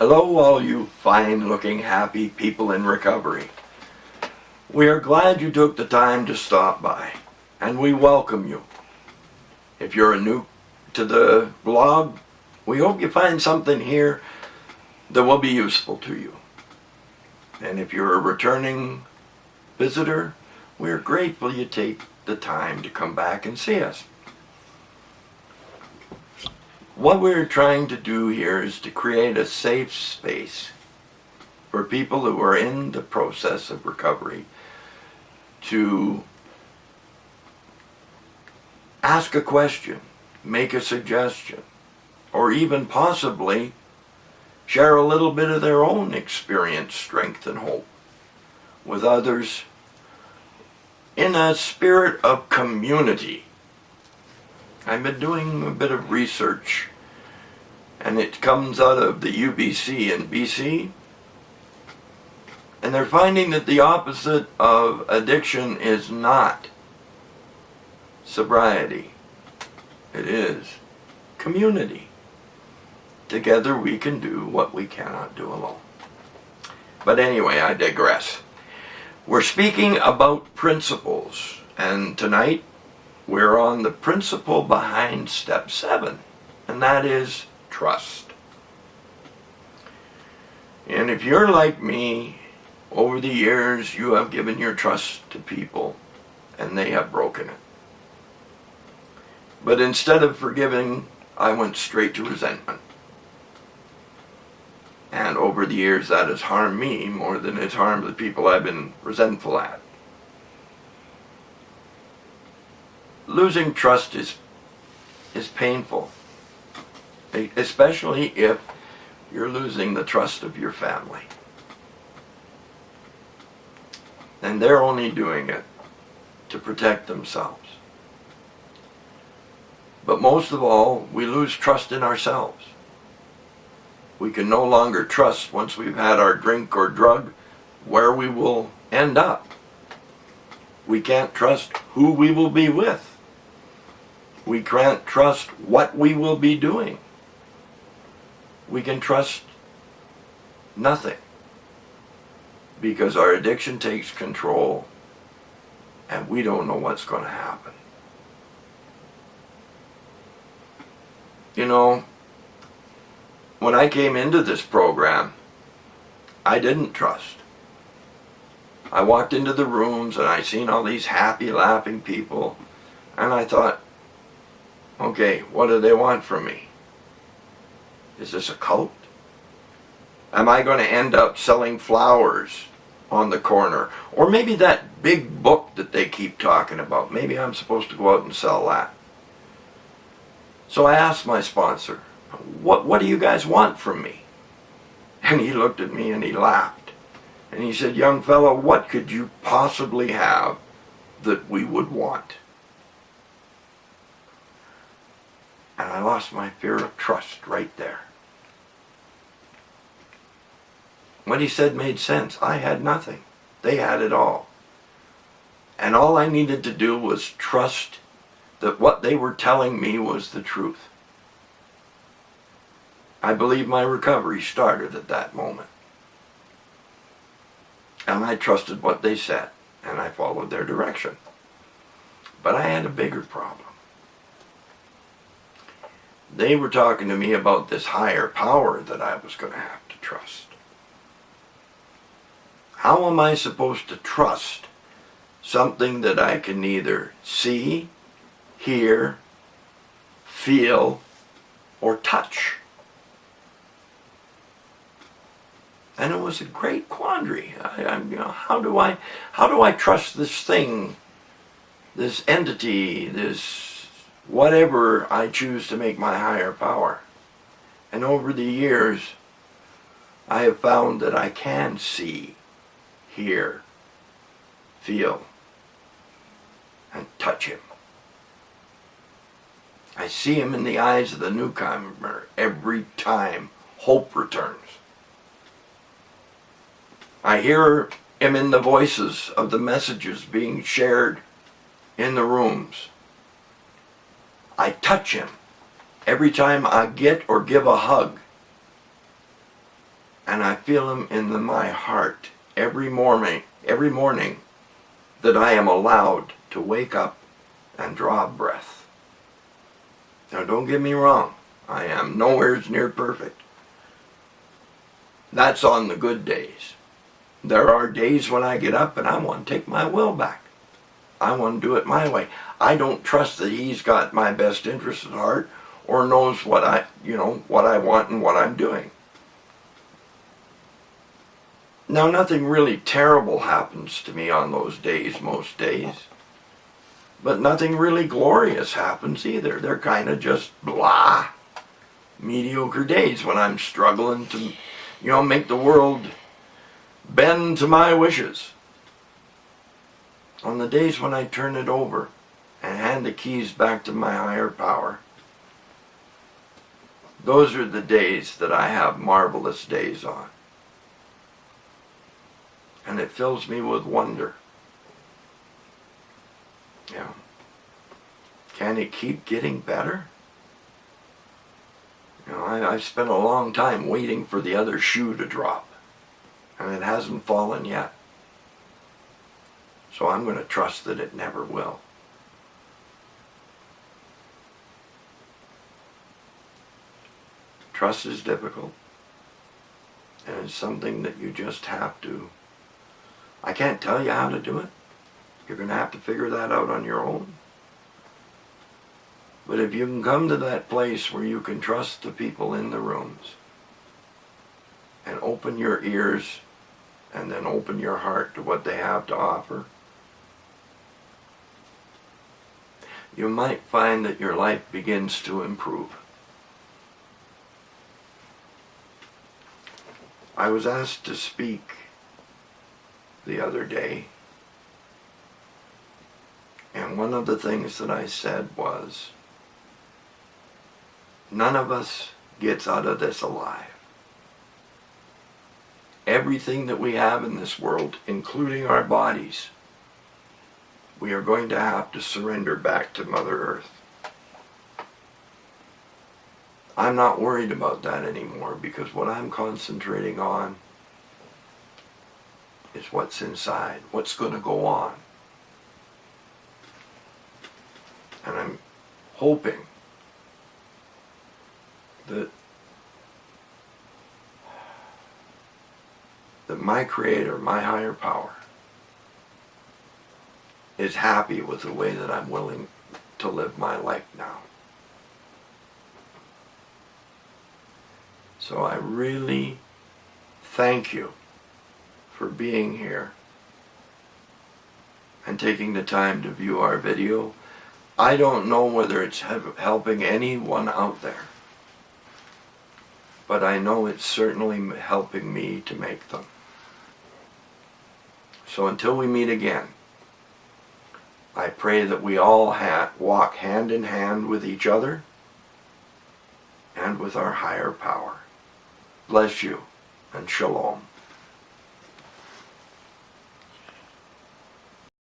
Hello, all you fine-looking, happy people in recovery. We are glad you took the time to stop by, and we welcome you. If you're new to the blog, we hope you find something here that will be useful to you. And if you're a returning visitor, we're grateful you take the time to come back and see us. What we're trying to do here is to create a safe space for people who are in the process of recovery to ask a question, make a suggestion, or even possibly share a little bit of their own experience, strength, and hope with others in a spirit of community. I've been doing a bit of research, and it comes out of the UBC in BC, and they're finding that the opposite of addiction is not sobriety. It is community. Together we can do what we cannot do alone. But anyway, I digress. We're speaking about principles, and tonight we're on the principle behind step 7, and that is trust. And if you're like me, over the years you have given your trust to people and they have broken it. But instead of forgiving, I went straight to resentment. And over the years that has harmed me more than it's harmed the people I've been resentful at. Losing trust is painful, especially if you're losing the trust of your family. And they're only doing it to protect themselves. But most of all, we lose trust in ourselves. We can no longer trust, once we've had our drink or drug, where we will end up. We can't trust who we will be with. We can't trust what we will be doing. We can trust nothing, because our addiction takes control and we don't know what's going to happen. You know, when I came into this program, I didn't trust. I walked into the rooms and I seen all these happy, laughing people, and I thought, okay, what do they want from me? Is this a cult? Am I going to end up selling flowers on the corner? Or maybe that big book that they keep talking about, maybe I'm supposed to go out and sell that. So I asked my sponsor, what do you guys want from me? And he looked at me and he laughed. And he said, young fellow, what could you possibly have that we would want? And I lost my fear of trust right there. What he said made sense. I had nothing. They had it all. And all I needed to do was trust that what they were telling me was the truth. I believe my recovery started at that moment. And I trusted what they said, and I followed their direction. But I had a bigger problem. They were talking to me about this higher power that I was going to have to trust. How am I supposed to trust something that I can neither see, hear, feel, or touch? And it was a great quandary. How do I trust this thing, this entity, this whatever I choose to make my higher power? And over the years, I have found that I can see, hear, feel, and touch him. I see him in the eyes of the newcomer every time hope returns. I hear him in the voices of the messages being shared in the rooms. I touch him every time I get or give a hug. And I feel Him in my heart every morning that I am allowed to wake up and draw a breath. Now don't get me wrong, I am nowhere near perfect. That's on the good days. There are days when I get up and I want to take my will back. I want to do it my way. I don't trust that He's got my best interest at heart or knows what I want and what I'm doing. Now, nothing really terrible happens to me on those days, most days. But nothing really glorious happens either. They're kind of just blah, mediocre days when I'm struggling to, make the world bend to my wishes. On the days when I turn it over and hand the keys back to my higher power, those are the days that I have marvelous days on. And it fills me with wonder. Yeah. Can it keep getting better? I've spent a long time waiting for the other shoe to drop. And it hasn't fallen yet. So I'm going to trust that it never will. Trust is difficult. And it's something that you just have to. I can't tell you how to do it. You're going to have to figure that out on your own. But if you can come to that place where you can trust the people in the rooms and open your ears and then open your heart to what they have to offer, you might find that your life begins to improve. I was asked to speak the other day, and one of the things that I said was, none of us gets out of this alive. Everything that we have in this world, including our bodies, we are going to have to surrender back to Mother Earth. I'm not worried about that anymore, because what I'm concentrating on is what's inside, what's going to go on. And I'm hoping that my Creator, my higher power, is happy with the way that I'm willing to live my life now. So I really thank you for being here and taking the time to view our video. I don't know whether it's helping anyone out there, but I know it's certainly helping me to make them. So until we meet again, I pray that we all walk hand in hand with each other and with our higher power. Bless you and shalom.